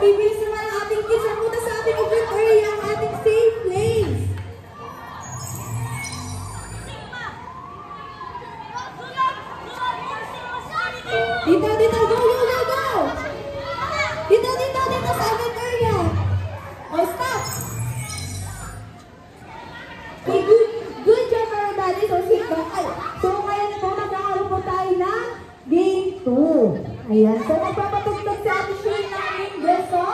bibilis naman ang ating kids. Ang punta sa ating event area, ang ating safe place. Dito, dito, go, go, go, go! Dito, dito, dito sa event area. Oh, stop! Okay, good job everybody. So, sit back. So, ngayon po, magkakaroon po tayo ng game 2. Ayan. So, magpapatugtog si Ate Shirley ng aming beso.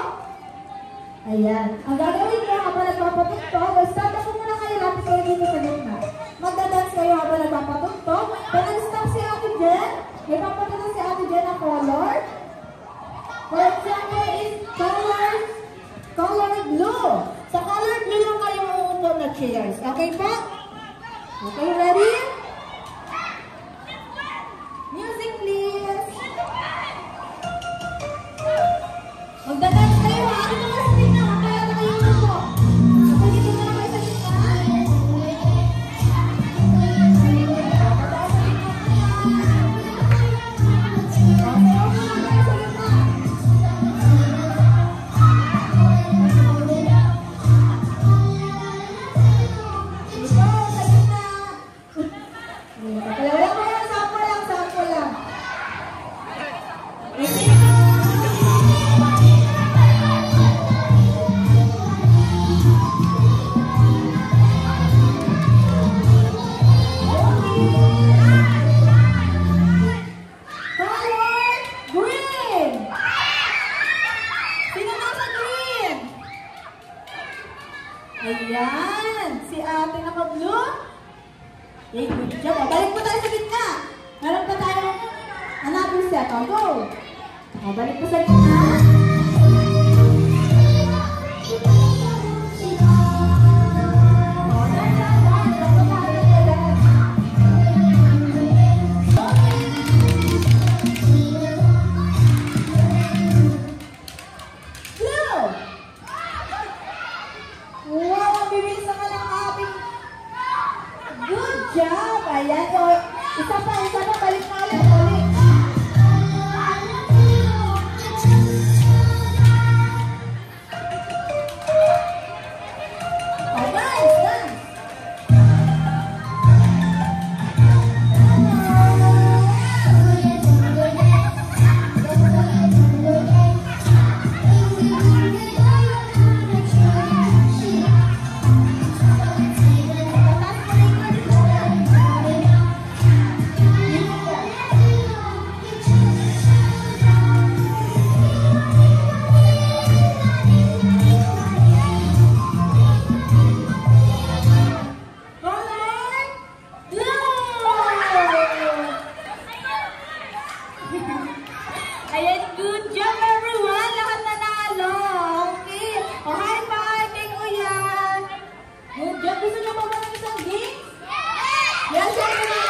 Ayan. Ang gagawin ko habang nagpapatugtog, start ako muna kayo. Lapit kayo dito sa gitna. Magdadance kayo habang nagpapatugtog. Pag nag-stop si Ate Jen, may papatugtog si Ate Jen ng color. For example is color blue. Sa color blue lang kayo uupo na chairs. Okay po? Okay, ready? Music please. Magdadance kayo ha. Ano naman sa gitna? Kaya na kayo po. Okay, dito na kayo sa gitna. Ayan! Si ate naka-blue. Okay, good job. Balik po tayo sa gitna. Meron pa tayo another step. Go! Balik po sa gitna. Job! Ayan. O, isa pa, balik na ulit. Balik. Oh, nice, nice. Ayan, good job everyone! Lahat nanalo! Okay! O, high five kay Kuya! Good job! Gusto niyo ba ng isang game? Yes! Yes,